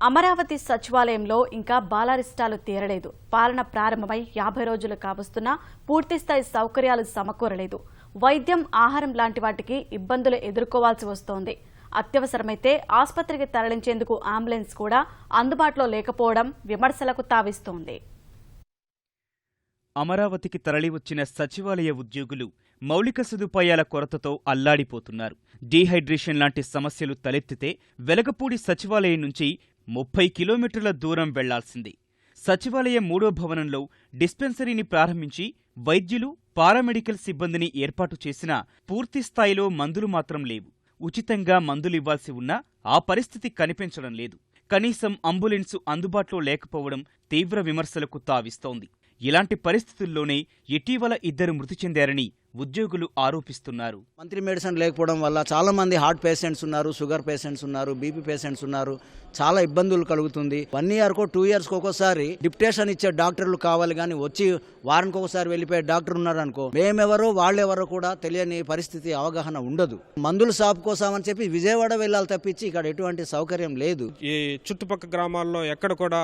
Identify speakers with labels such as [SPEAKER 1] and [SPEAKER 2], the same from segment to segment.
[SPEAKER 1] అమరావతి సచివాలయంలో ఇంకా బాలారిష్టాలు తీరలేదు. పాలన ప్రారంభమై 50 రోజులు కావస్తున్నా పూర్తిస్థాయి సౌకర్యాలు సమకూరలేదు. వైద్యం, ఆహారం లాంటి వాటికి ఇబ్బందులు ఎదుర్కోవాల్సి వస్తోంది. అత్యవసరమైతే ఆసుపత్రికి తరలించేందుకు అంబులెన్స్ కూడా అందుబాటులో లేకపోవడం విమర్శలకు తావిస్తోంది.
[SPEAKER 2] అమరావతికి తరలివచ్చిన సచివాలయ ఉద్యోగులు మౌలిక సదుపాయాల కొరతతో అల్లాడిపోతున్నారు. డీహైడ్రేషన్ లాంటి సమస్యలు తలెత్తితే వెలగపూడి సచివాలయం నుంచి 30 కిలోమీటర్ల దూరం వెళ్లాల్సిందే. సచివాలయం 3వ భవనంలో డిస్పెన్సరీని ప్రారంభించి వైద్యులు, పారామెడికల్ సిబ్బందిని ఏర్పాటు చేసినా పూర్తిస్థాయిలో మందులు మాత్రం లేవు. ఉచితంగా మందులివ్వాల్సి ఉన్నా ఆ పరిస్థితి కనిపించడం లేదు. కనీసం అంబులెన్సు అందుబాటులో లేకపోవడం తీవ్ర విమర్శలకు తావిస్తోంది. ఇలాంటి పరిస్థితుల్లోనే ఇటీవల 2 మృతి చెందారని ఉద్యోగులు ఆరోపిస్తున్నారు.
[SPEAKER 3] మంత్లీ మెడిసిన్ లేకపోవడం వల్ల చాలా మంది హార్ట్ పేషెంట్స్ ఉన్నారు, షుగర్ పేషెంట్స్ ఉన్నారు, బీపీ పేషెంట్స్ ఉన్నారు. చాలా ఇబ్బందులు కలుగుతుంది. 1 ఇయర్కో 2 ఇయర్స్కి ఒక్కోసారి డిప్టేషన్ ఇచ్చే డాక్టర్లు కావాలి, కానీ వచ్చి వారానికి ఒకసారి వెళ్ళిపోయే డాక్టర్ ఉన్నారనుకో, మేమెవరో వాళ్ళెవరో కూడా తెలియని పరిస్థితి, అవగాహన ఉండదు. మందులు షాప్ కోసమని చెప్పి విజయవాడ వెళ్ళాలి తప్పించి ఇక్కడ ఎటువంటి సౌకర్యం లేదు.
[SPEAKER 4] ఈ చుట్టుపక్కల గ్రామాల్లో ఎక్కడ కూడా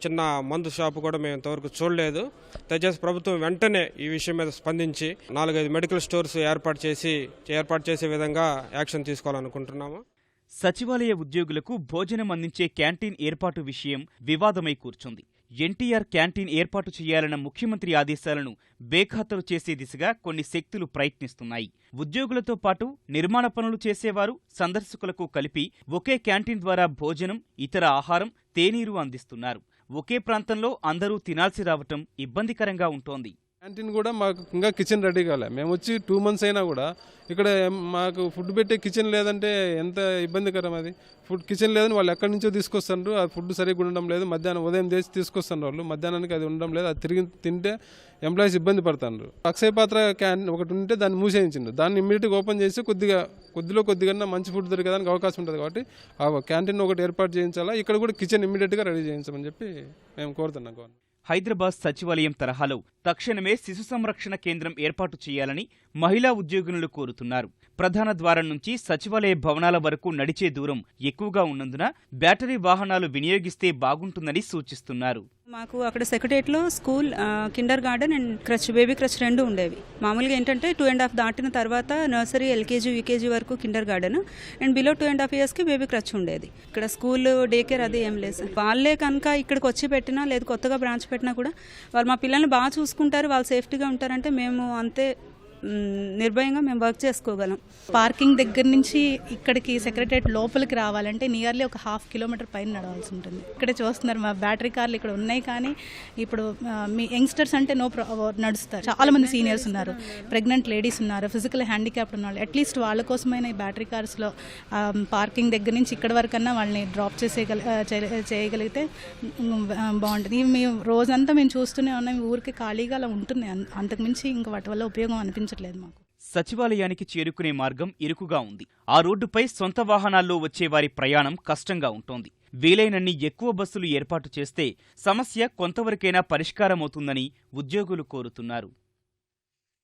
[SPEAKER 4] చిన్న మందు షాపు కూడా మేము ఇంతవరకు చూడలేదు. దయచేసి ప్రభుత్వం వెంటనే ఈ విషయం మీద స్పందించి 4-5 మెడికల్ స్టోర్స్ ఏర్పాటు చేసే విధంగా యాక్షన్ తీసుకోవాలనుకుంటున్నాము.
[SPEAKER 2] సచివాలయ ఉద్యోగులకు భోజనం అందించే క్యాంటీన్ ఏర్పాటు విషయం వివాదమై కూర్చుంది. ఎన్టీఆర్ క్యాంటీన్ ఏర్పాటు చేయాలన్న ముఖ్యమంత్రి ఆదేశాలను బేఖాతరు చేసే దిశగా కొన్ని శక్తులు ప్రయత్నిస్తున్నాయి. ఉద్యోగులతో పాటు నిర్మాణ పనులు చేసేవారు, సందర్శకులకు కలిపి ఒకే క్యాంటీన్ ద్వారా భోజనం, ఇతర ఆహారం, తేనీరు అందిస్తున్నారు. ఒకే ప్రాంతంలో అందరూ తినాల్సి రావటం ఇబ్బందికరంగా ఉంటోంది.
[SPEAKER 5] క్యాంటీన్ కూడా మాకు ఇంకా కిచెన్ రెడీ కాలే. మేము వచ్చి 2 months అయినా కూడా ఇక్కడ మాకు ఫుడ్ పెట్టే కిచెన్ లేదంటే ఎంత ఇబ్బందికరం. అది ఫుడ్ కిచెన్ లేదని వాళ్ళు ఎక్కడి నుంచో తీసుకొస్తారు. ఆ ఫుడ్ సరిగ్గా ఉండడం లేదు. మధ్యాహ్నం ఉదయం చేసి తీసుకొస్తారు వాళ్ళు, మధ్యాహ్నానికి అది ఉండడం లేదు. అది తిరిగి తింటే ఎంప్లాయీస్ ఇబ్బంది పడుతున్నారు. అక్షయ పాత్ర క్యాంటీన్ ఒకటి ఉంటే దాన్ని మూసేయించిండు. దాన్ని ఇమ్మీడియట్గా ఓపెన్ చేసి కొద్దిగా మంచి ఫుడ్ దొరికేదానికి అవకాశం ఉంటుంది. కాబట్టి ఆ క్యాంటీన్ ఒకటి ఏర్పాటు చేయించాలా, ఇక్కడ కూడా కిచెన్ ఇమ్మీడియట్గా రెడీ చేయించమని చెప్పి మేము కోరుతున్నాం గవర్నమెంట్.
[SPEAKER 2] హైదరాబాద్ సచివాలయం తరహాలో తక్షణమే శిశు సంరక్షణ కేంద్రం ఏర్పాటు చేయాలని మహిళా ఉద్యోగులు కోరుతున్నారు. ప్రధాన ద్వారం నుంచి సచివాలయ భవనాల వరకు నడిచే దూరం ఎక్కువగా ఉన్నందున బ్యాటరీ వాహనాలు వినియోగిస్తే బాగుంటుందని సూచిస్తున్నారు.
[SPEAKER 6] మాకు అక్కడ సెక్రటరియట్లో school, kindergarten and creche, baby creche 2 ఉండేవి. మామూలుగా ఏంటంటే 2.5 దాటిన తర్వాత నర్సరీ, ఎల్కేజీ, యూకేజీ వరకు కిండర్ గార్డెన్ అండ్ బిలో 2.5 ఇయర్స్కి బేబీ క్రచ్ ఉండేది. ఇక్కడ స్కూల్, డే కేర్ అది ఏం లేదు. వాళ్ళే కనుక ఇక్కడికి వచ్చి పెట్టినా, లేదు కొత్తగా బ్రాంచ్ పెట్టినా కూడా వాళ్ళు మా పిల్లల్ని బాగా చూసుకుంటారు, వాళ్ళు సేఫ్టీగా ఉంటారంటే మేము అంతే నిర్భయంగా మేము వర్క్ చేసుకోగలం.
[SPEAKER 7] పార్కింగ్ దగ్గర నుంచి ఇక్కడికి సెక్రటరియట్ లోపలికి రావాలంటే నియర్లీ ఒక 1/2 కిలోమీటర్ పైన నడవాల్సి ఉంటుంది. ఇక్కడే చూస్తున్నారు మా బ్యాటరీ కార్లు ఇక్కడ ఉన్నాయి, కానీ ఇప్పుడు మీ యంగ్స్టర్స్ అంటే నడుస్తారు. చాలా మంది సీనియర్స్ ఉన్నారు, ప్రెగ్నెంట్ లేడీస్ ఉన్నారు, ఫిజికల్ హ్యాండిక్యాప్డ్ ఉన్నారు. అట్లీస్ట్ వాళ్ళ కోసమైనా ఈ బ్యాటరీ కార్స్లో పార్కింగ్ దగ్గర నుంచి ఇక్కడ వరకన్నా వాళ్ళని డ్రాప్ చేయగలిగితే బాగుంటుంది. మేము రోజంతా మేము చూస్తూనే ఉన్నాం, ఊరికి ఖాళీగా అలా ఉంటుంది. అంతకుమించి ఇంకా వాటి వల్ల ఉపయోగం అనిపించట్లేదు మాకు.
[SPEAKER 2] సచివాలయానికి చేరుకునే మార్గం ఇరుకుగా ఉంది. ఆ రోడ్డుపై సొంత వాహనాల్లో వచ్చేవారి ప్రయాణం కష్టంగా ఉంటోంది. వీలైనన్ని ఎక్కువ బస్సులు ఏర్పాటు చేస్తే సమస్య కొంతవరకైనా పరిష్కారమవుతుందని ఉద్యోగులు కోరుతున్నారు.